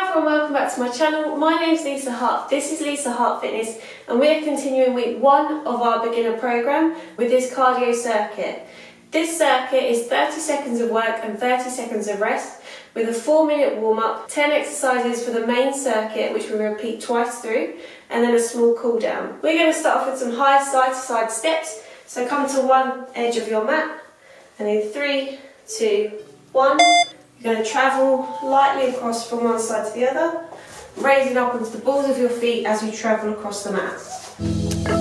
everyone, welcome back to my channel. My name is Lisa Hart. This is Lisa Hart Fitness and we're continuing week 1 of our beginner program with this cardio circuit. This circuit is 30 seconds of work and 30 seconds of rest with a 4-minute warm-up, 10 exercises for the main circuit which we repeat twice through, and then a small cool down. We're going to start off with some high side-to-side steps. So come to one edge of your mat and in 3, 2, 1. You're going to travel lightly across from one side to the other, raising up onto the balls of your feet as you travel across the mat.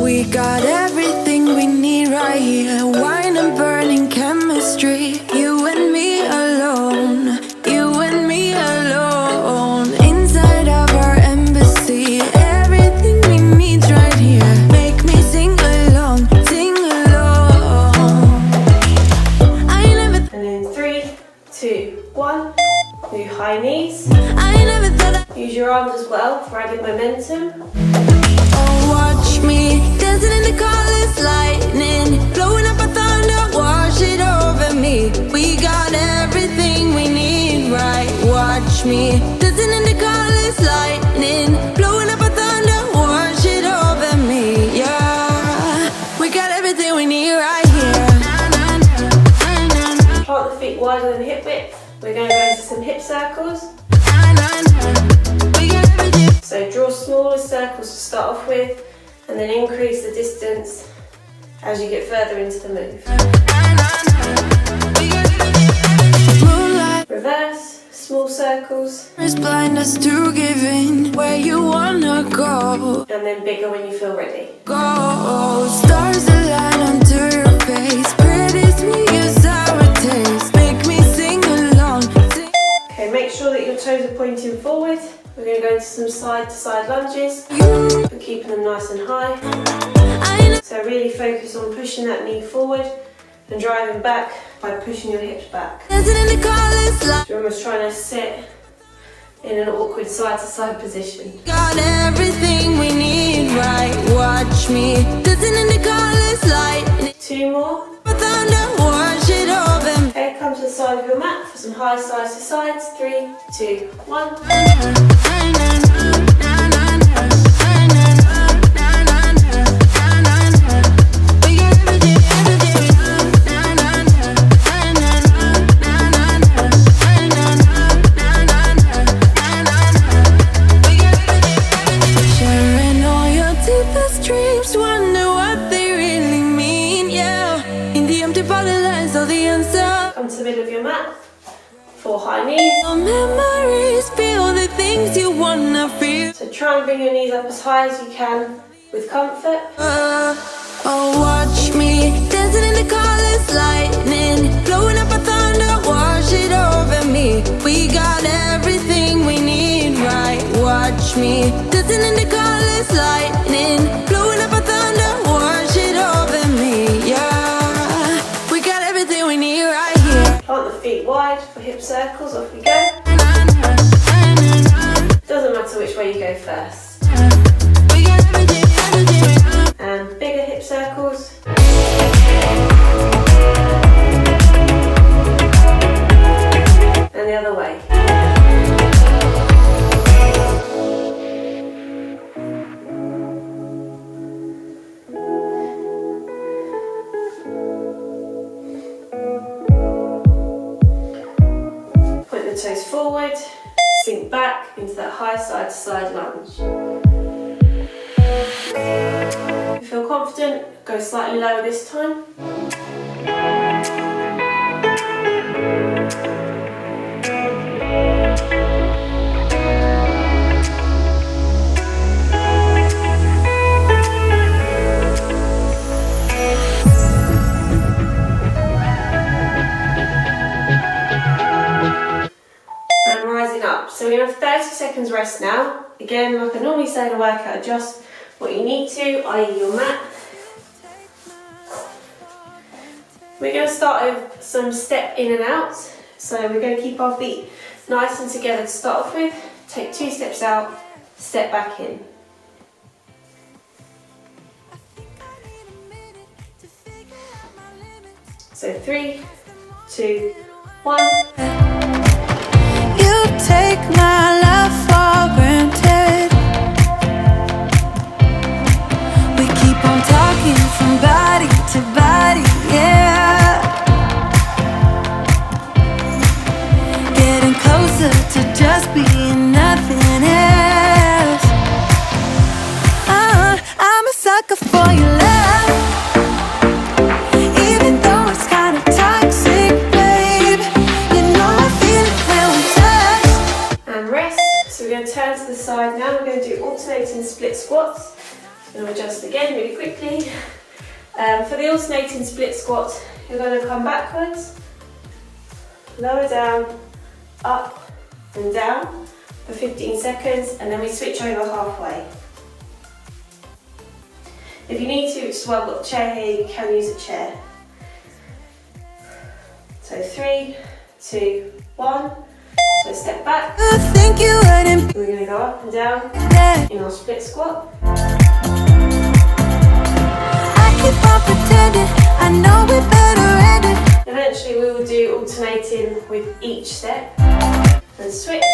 We got everything we need right here. Wine and burning chemistry. You and me alone. You and me alone. Inside of our embassy. Everything we need's right here. Make me sing along. Sing along. I never. And in 3, 2, 1. Do high knees. I never thought. Use your arms as well for added momentum. Watch me dancing in the colors, lightning blowing up a thunder, wash it over me. We got everything we need, right? Watch me dancing in the colors, lightning blowing up a thunder, wash it over me. Yeah, we got everything we need right here. Plant the feet wider than hip width. We're going to go into some hip circles. So draw smaller circles to start off with, and then increase the distance as you get further into the move. Reverse, small circles. Blind us to giving where you wanna go. And then bigger when you feel ready. Go, stars align onto your face. Pretty sweet, your sour taste. Make me sing along. Okay, make sure that your toes are pointing forward. We're going to go into some side-to-side lunges, but keeping them nice and high. So really focus on pushing that knee forward and driving back by pushing your hips back. So you're almost trying to sit in an awkward side-to-side position. Got everything we need, right? Watch me dancing in the colors, light. 2 more. Thunder, wash it over. Okay, come to the side of your mat for some high sides to sides. 3, 2, 1. Sharing all your deepest dreams, wonder what they really mean, yeah. In the empty body lies all the answer. Come to the middle of your mat for high knees. Your memories, feel the things you wanna feel. So try and bring your knees up as high as you can with comfort. Watch me dancing in the colors, lightning blowing up a thunder, wash it over me. We got everything we need, right? Watch me dancing in the colors, lightning blowing up a thunder, wash it over me. Yeah, we got everything we need right here. Plant the feet wide for hip circles. Off we go. Doesn't matter which way you go first. And bigger hip circles. And the other way. Point the toes forward, sink back into that high side-to-side lunge. If you feel confident, go slightly lower this time. And rising up. So we're going to have 30 seconds rest now. Again, like I normally say in a workout, adjust what you need to, i.e. your mat. We're going to start with some step in and out. So we're going to keep our feet nice and together to start off with. Take 2 steps out, step back in. So 3, 2, 1. You take my love for us being nothing else. I'm a sucker for your love, even though it's kind of toxic, babe. You know I feel it when we touch. And rest. So we're going to turn to the side now. We're going to do alternating split squats. I'm going to adjust again really quickly. For the alternating split squat, you're going to come backwards, lower down, up and down for 15 seconds, and then we switch over halfway. If you need to, which is why I've got a chair here, you can use a chair. So 3, 2, 1. So step back. I think you wouldn't. We're going to go up and down in our split squat. I keep on pretending, I know we better end it. Eventually we will do alternating with each step and switch.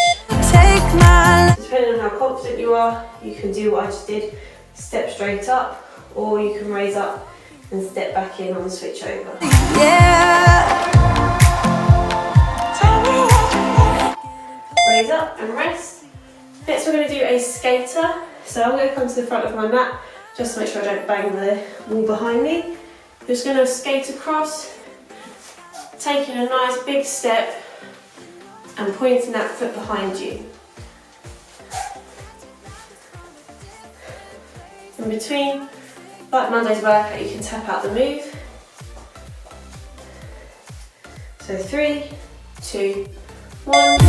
Take my Depending on how confident you are, you can do what I just did, step straight up, or you can raise up and step back in on the switch over. yeah. Raise up and rest. Next we're going to do a skater. So I'm going to come to the front of my mat just to make sure I don't bang the wall behind me. I'm just going to skate across, taking a nice big step and pointing that foot behind you. In between, like Monday's workout, you can tap out the move. So 3, 2, 1.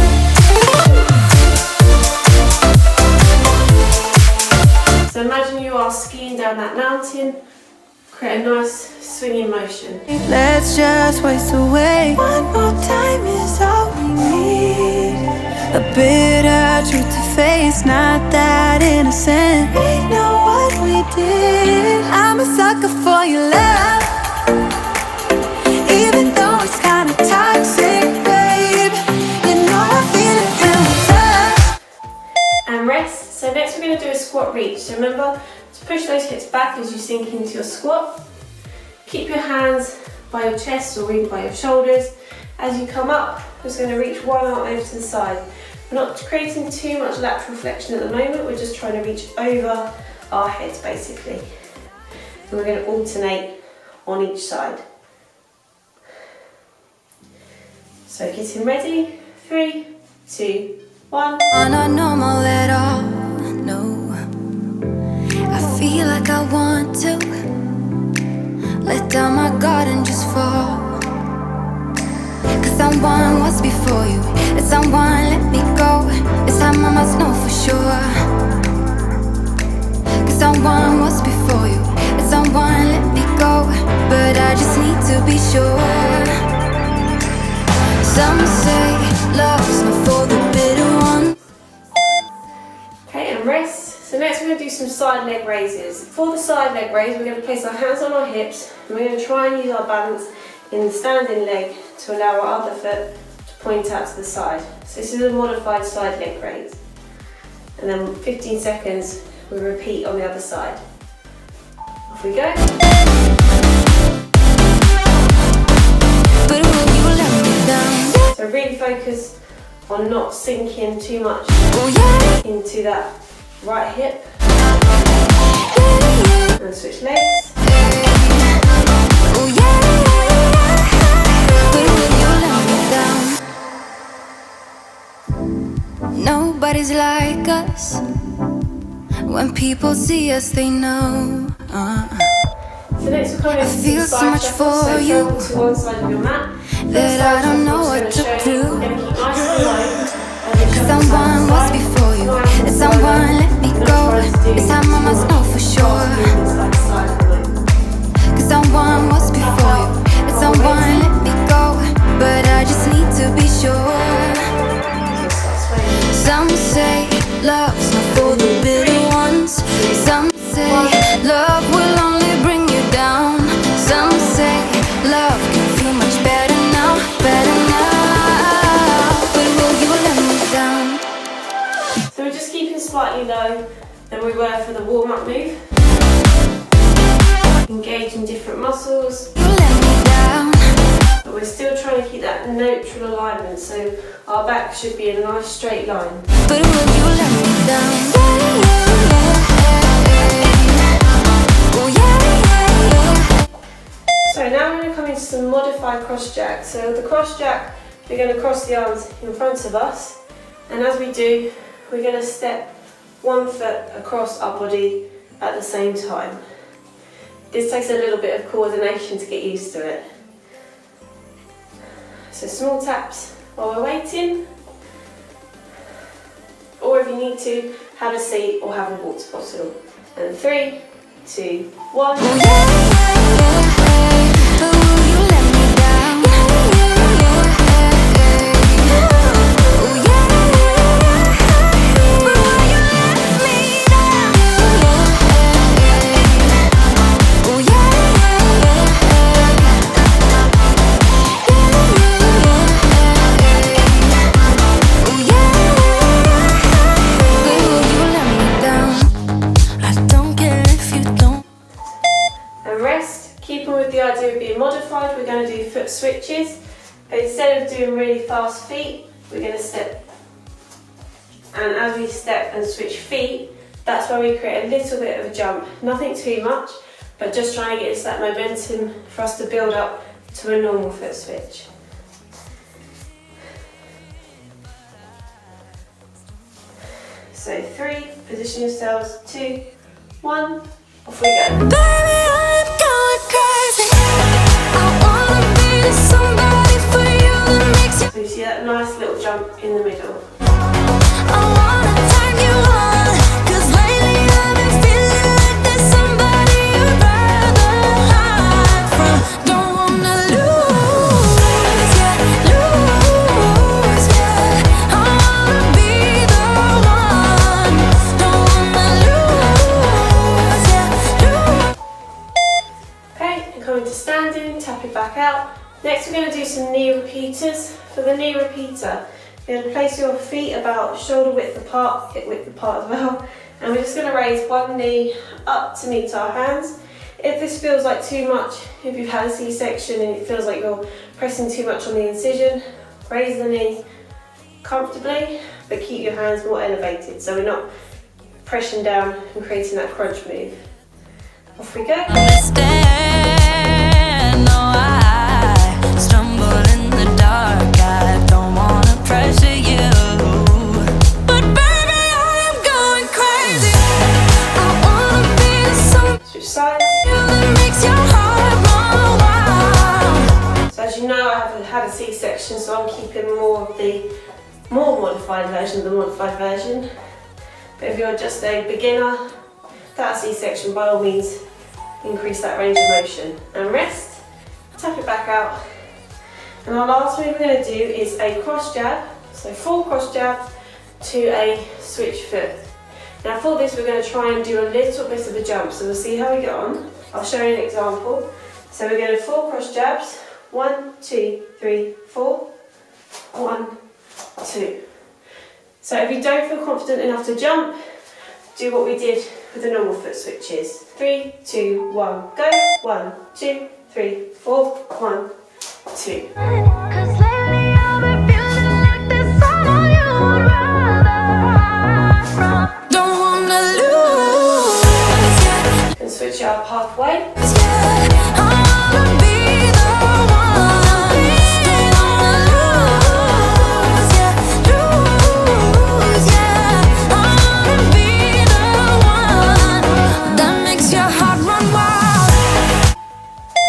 So imagine you are skiing down that mountain, create a nice swinging motion. Let's just waste away. One more time is all we need. A bitter truth to face, not that innocent. We know what we did. I'm a sucker for your love, even though it's kind of toxic, babe. You know I feel it when we touch. And rest. So next we're going to do a squat reach. So remember to push those hips back as you sink into your squat. Keep your hands by your chest or even by your shoulders. As you come up, we're just going to reach one arm over to the side. We're not creating too much lateral flexion at the moment, we're just trying to reach over our heads basically. And we're going to alternate on each side. So getting ready, 3, 2, 1. I'm not normal at all, no. I feel like I want to let down my guard and just fall. Cause someone was before you, and someone let me go. This time I must know for sure. Cause someone was before you, and someone let me go. But I just need to be sure. Some say love's not for the bitter ones. Okay, and rest. So next we're going to do some side leg raises. For the side leg raise, we're going to place our hands on our hips and we're going to try and use our balance in the standing leg to allow our other foot to point out to the side. So this is a modified side leg raise. And then 15 seconds, we repeat on the other side. Off we go. But will you let me down? So really focus on not sinking too much Oh yeah. into that right hip. And switch legs. Oh yeah. But will you let me down? Nobody's like us. When people see us, they know. So next we're coming I into feel some so much side shuffles. for So you travel to one side of your mat. that I don't know what to do. We're going to keep nice and low. Someone was before you, and someone let me go. This time I must know for sure. Cause someone was before you, and someone let me go. But I just need to be sure. Some say love's not for the bitter ones. Some say love will only bring you down. Some say love can feel much better now, better now. But will you let me down? So we're just keeping slightly low than we were for the warm-up move. Engaging different muscles. You let me down. But we're still trying to keep that neutral alignment, so our back should be in a nice straight line. But will you let me down? Oh yeah. So now we're going to come into some modified cross jack. So the cross jack, we're going to cross the arms in front of us, and as we do, we're going to step one foot across our body at the same time. This takes a little bit of coordination to get used to it. So small taps while we're waiting, or if you need to, have a seat or have a water bottle. And 3, 2, 1. Modified, we're going to do foot switches, but instead of doing really fast feet, we're going to step, and as we step and switch feet, that's where we create a little bit of a jump. Nothing too much, but just trying to get that momentum for us to build up to a normal foot switch. So 3, position yourselves, 2, 1, off we go. Baby, I'm going crazy. Somebody for you that makes you. So you see that nice little jump in the middle. I wanna turn you on, 'cause lately I've been feeling like there's somebody you'd rather hide from. Don't wanna lose, yeah, lose, yeah. I wanna be the one. Don't wanna lose, yeah, lose. Okay, and coming to standing, tap it back out. Next we're going to do some knee repeaters. For the knee repeater, you're going to place your feet about shoulder width apart, hip width apart as well, and we're just going to raise one knee up to meet our hands. If this feels like too much, if you've had a C-section and it feels like you're pressing too much on the incision, raise the knee comfortably, but keep your hands more elevated so we're not pressing down and creating that crunch move. Off we go. Understand, no, I stumble in the dark. I don't wanna pressure you, but baby, I am going crazy. I wanna be some Switch sides. that makes your heart run wild. So as you know, I have had a C-section, so I'm keeping more of the more modified version of the modified version. But if you're just a beginner, that C-section, by all means, increase that range of motion. And rest, tap it back out. And our last move we're going to do is a cross jab, so 4 cross jabs to a switch foot. Now for this we're going to try and do a little bit of a jump, so we'll see how we get on. I'll show you an example. So we're going to 4 cross jabs, 1, 2, 3, 4, 1, 2. So if you don't feel confident enough to jump, do what we did with the normal foot switches. 3, 2, 1, go. 1, 2, 3, 4, 1, 2. 'Cause lately I've been feeling like there's someone you'd rather hide from. Don't wanna lose, yeah. And switch it up halfway.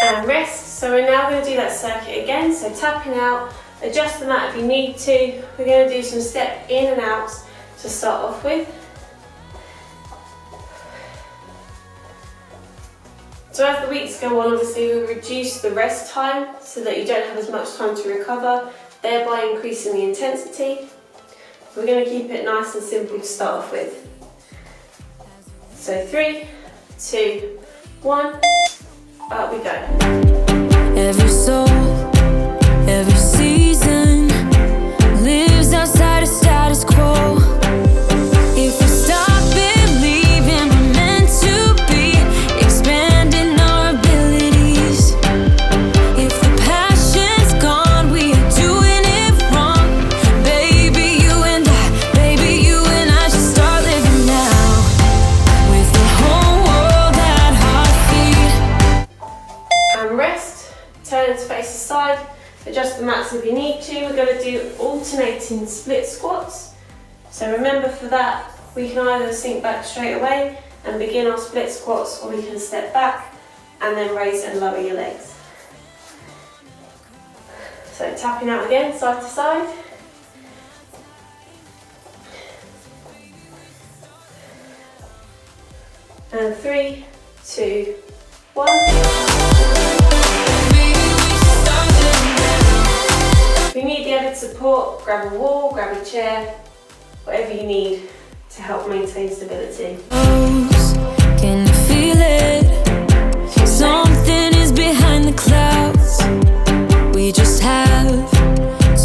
And rest. So we're now going to do that circuit again. So tapping out, adjust the mat if you need to. We're going to do some step in and outs to start off with. So as the weeks go on, obviously we reduce the rest time so that you don't have as much time to recover, thereby increasing the intensity. We're going to keep it nice and simple to start off with. So 3, 2, 1, up we go. Every soul, every season lives outside of status quo. If we stop believing we're meant to be, expanding our abilities. If the passion's alternating split squats. So remember, for that we can either sink back straight away and begin our split squats, or we can step back and then raise and lower your legs. So tapping out again, side to side. And 3, 2, 1. If you need the added support, grab a wall, grab a chair, whatever you need to help maintain stability. Can you feel it? Something is behind the clouds. We just have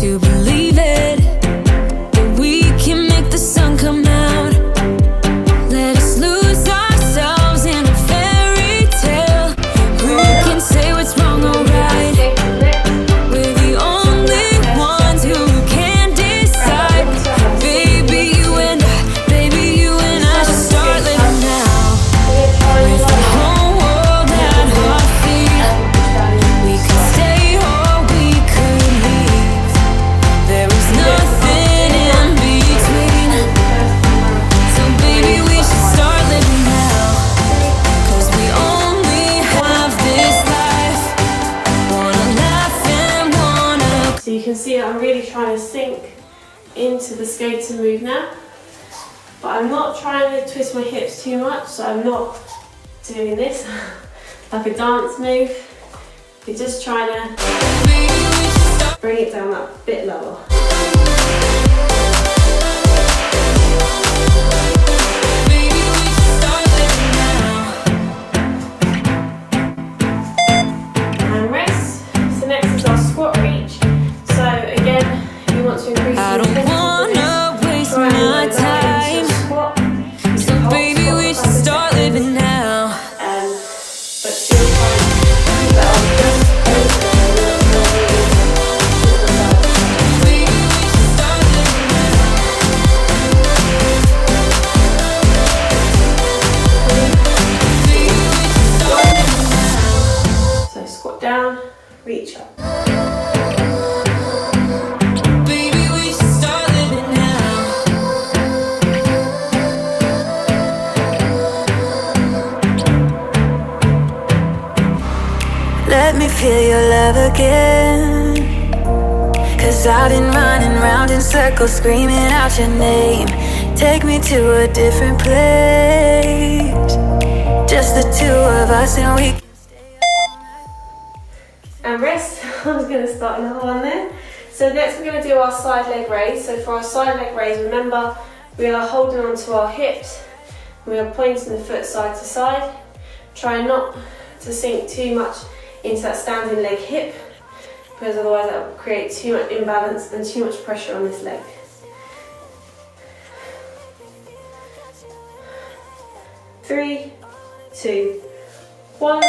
to believe it, that we can make the sun come out. Let us lose ourselves in a fairy tale. Who can say what's wrong or right? We're the only ones who can decide. Baby, you and I should start living now. With the whole world at our feet, we could stay or we could leave. There is nothing in between. So baby, we should start living now. 'Cause we only have this life. Wanna laugh and wanna. So you can see I'm really trying to sink into the skater move now. But I'm not trying to twist my hips too much, so I'm not doing this like a dance move. You're just trying to bring it down that bit lower. And rest. So next is our squat reach. So again, if you want to increase I the don't intensity, wanna waste try and my lower that into time. a squat. So baby, we should start living now. But still try and keep that on just so squat down, reach up. Baby, we should start living now. Let me feel your love again. 'Cause I've been running round in circles, screaming out your name. Take me to a different place. Just the two of us and we can stay up all night. And rest. I was going to start another one there. So next we're going to do our side leg raise. So for our side leg raise, remember we are holding onto our hips. We are pointing the foot side to side. Try not to sink too much into that standing leg hip, because otherwise that will create too much imbalance and too much pressure on this leg. Three, two, one.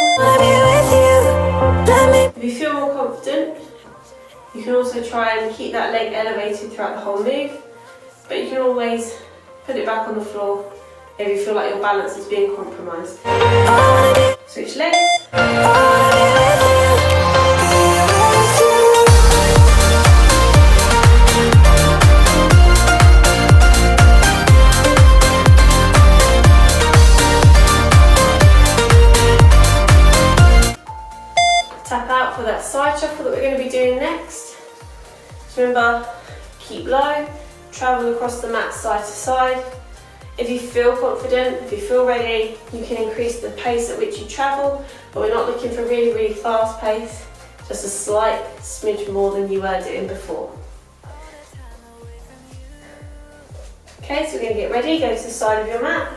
If you feel more confident, you can also try and keep that leg elevated throughout the whole move, but you can always put it back on the floor if you feel like your balance is being compromised. Switch legs. Tap out for that side shuffle that we're going to be doing next. So remember, keep low, travel across the mat side to side. If you feel confident, if you feel ready, you can increase the pace at which you travel, but we're not looking for really, really fast pace, just a slight smidge more than you were doing before. Okay, so we're going to get ready, go to the side of your mat.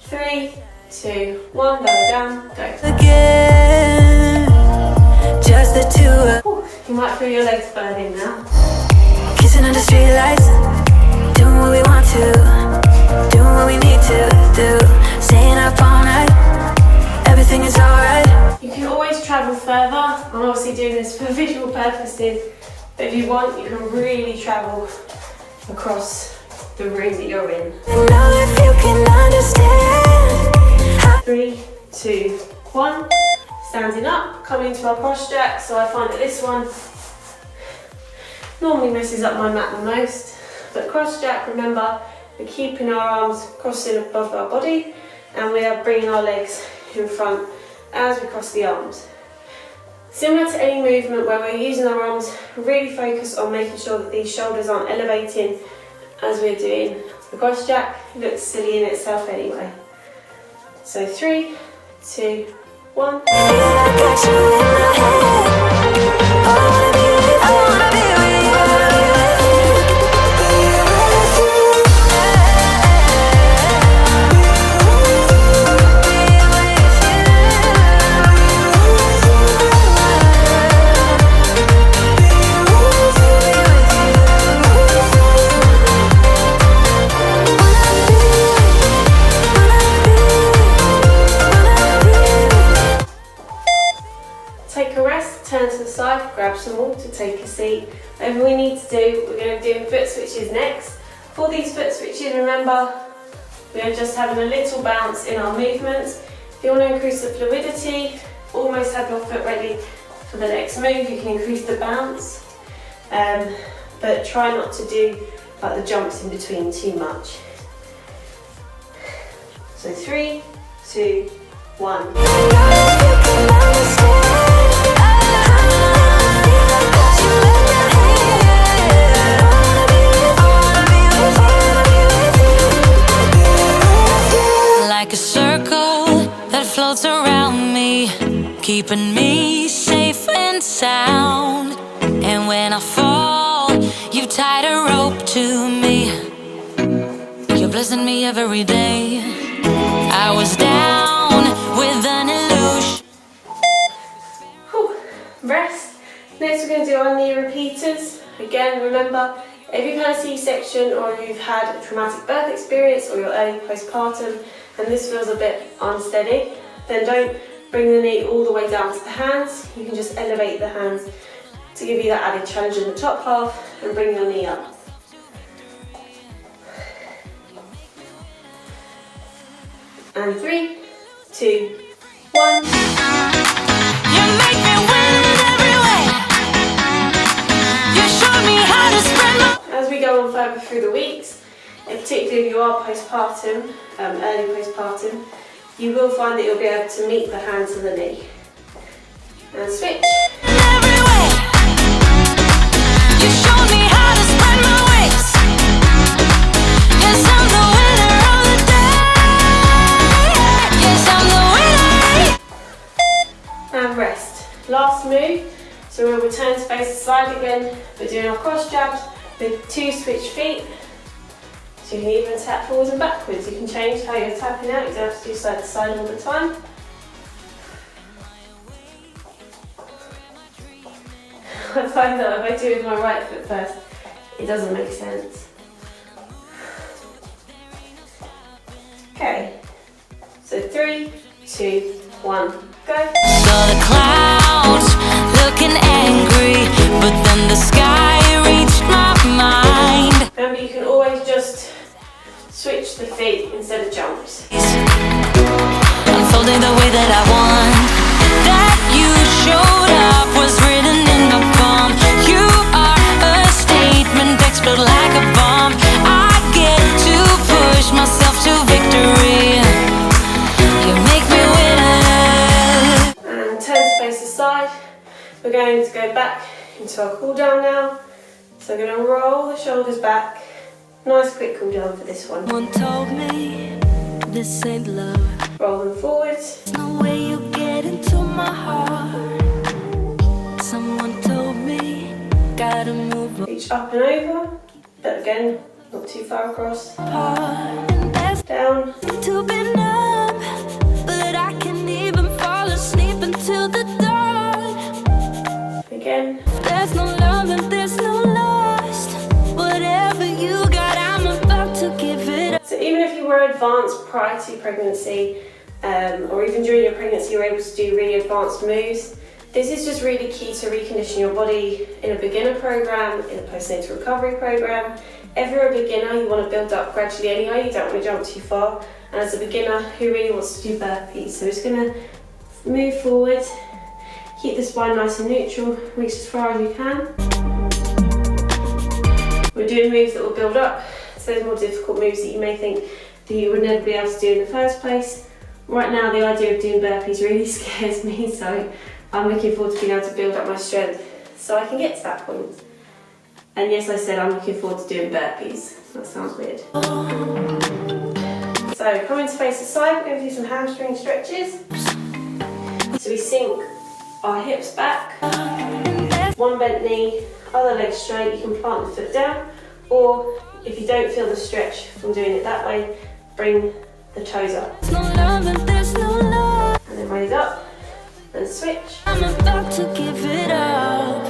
3, 2, 1, lower down, go. Again, just the two of Ooh, you might feel your legs burning now. kissing under streetlights, doing what we want to, doing what we need to do, staying up all night, everything is alright. You can always travel further. I'm obviously doing this for visual purposes, but if you want, you can really travel across the room that you're in. I know if you can understand how 3, 2, 1. Standing up, coming into our cross jack. So I find that this one normally messes up my mat the most. But cross jack, remember, we're keeping our arms crossing above our body and we are bringing our legs in front as we cross the arms. Similar to any movement where we're using our arms, really focus on making sure that these shoulders aren't elevating as we're doing the cross jack. It looks silly in itself anyway. So 3, 2, 1. Take a rest, turn to the side, grab some water, take a seat. Whatever we need to do, we're going to be doing foot switches next. For these foot switches, remember, we are just having a little bounce in our movements. If you want to increase the fluidity, almost have your foot ready for the next move, you can increase the bounce. But try not to do like the jumps in between too much. So 3, 2, 1. Like a circle that floats around me, keeping me safe and sound. And when I fall, you've tied a rope to me. You're blessing me every day. I was down with an illusion. Rest. Next we're going to do our knee repeaters. Again, remember, if you've had a C-section or you've had a traumatic birth experience or you're early postpartum and this feels a bit unsteady, then don't bring the knee all the way down to the hands. You can just elevate the hands to give you that added challenge in the top half and bring your knee up. And 3, 2, 1. You make me win in every way. You showed me how to spread my... As we go on further through the weeks, and particularly if you are postpartum, early postpartum, you will find that you'll be able to meet the hands and the knee. And switch. Every way. You showed me how to spread my wings. Yes, I'm the winner of the day. Yes, I'm the winner. And rest. Last move, so we'll return to face the side again. We're doing our cross jabs with 2 switch feet. So you can even tap forwards and backwards. You can change how you're tapping out. You don't have to do side to side all the time. I find that if I do it with my right foot first, it doesn't make sense. Okay, so 3, 2, 1, go. Saw the clouds looking angry, but then the sky reached my mind. Remember, you can always just switch the feet instead of jumps. Unfolding the way that I want. That you showed up was written in my palm. You are a statement, explode like a bomb. I get to push myself to victory. You make me winner. And turn to face the side. We're going to go back into our cool down now. So we're going to roll the shoulders back. Nice quick cool down for this one. One told me this ain't love. Roll them forwards. There's no way you get into my heart. Someone told me gotta move Reach up and over. But again, not too far across. apart. And that's Down. to be numb, but I can't even fall asleep until the dawn. Again. There's no love and there's no lust. Whatever you got, I'm about to give it up. So even if you were advanced prior to pregnancy, or even during your pregnancy you were able to do really advanced moves, this is just really key to recondition your body in a beginner program, in a postnatal recovery program. If you're a beginner, you want to build up gradually anyway, you don't want to jump too far. And as a beginner, who really wants to do burpees? So it's going to move forward, keep the spine nice and neutral, reach as far as you can. We're doing moves that will build up to those more difficult moves that you may think that you would never be able to do in the first place. Right now the idea of doing burpees really scares me, so I'm looking forward to being able to build up my strength so I can get to that point. And yes, I said I'm looking forward to doing burpees. That sounds weird. So coming to face the side, we're going to do some hamstring stretches. So we sink our hips back, one bent knee, other leg straight. You can plant the foot down, or if you don't feel the stretch from doing it that way, bring the toes up. And then raise up and switch. I'm about to give it up.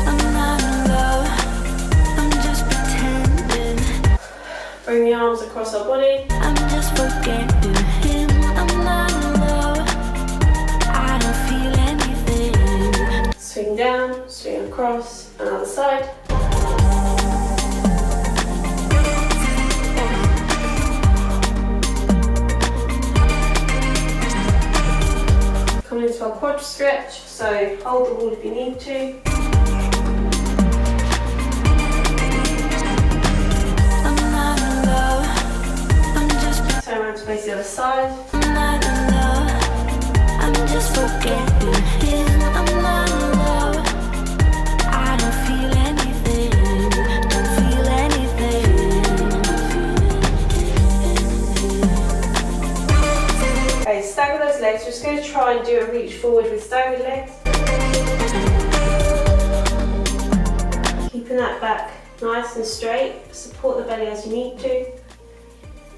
I'm not in love, I'm just pretending. Bring the arms across our body. I'm just forgetting him. I'm not in love, I don't feel anything. Swing down, swing across, another side. Come into our quad stretch, so hold the wall if you need to. I'm not in love, I'm just Turn around to face the other side. I'm not in love, I'm just forgetting him. I'm not in love, I don't feel anything. Don't feel anything. Okay, stagger those legs. We're just going to try and do a reach forward with staggered legs. Keeping that back nice and straight. Support the belly as you need to.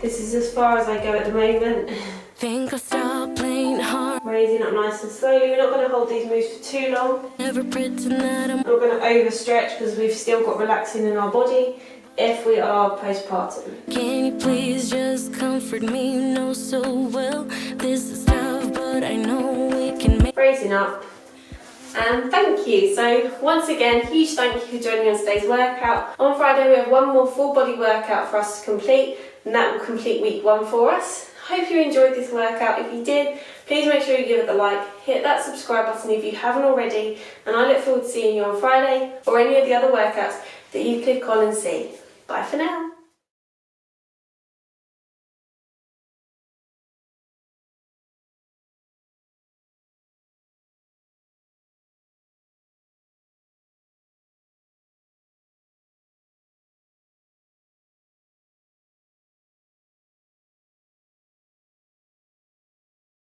This is as far as I go at the moment. Think I'll stop playing hard. Raising up nice and slowly. We're not going to hold these moves for too long. Never pretend that I'm We're not going to overstretch because we've still got relaxing in our body if we are postpartum. Can you please just comfort me? You know so well this is tough, but I know we can make. Raising up. And thank you. So once again, huge thank you for joining me on today's workout. On Friday we have one more full body workout for us to complete, and that will complete week 1 for us. Hope you enjoyed this workout. If you did, please make sure you give it a like, hit that subscribe button if you haven't already, and I look forward to seeing you on Friday or any of the other workouts that you click on and see. Bye for now.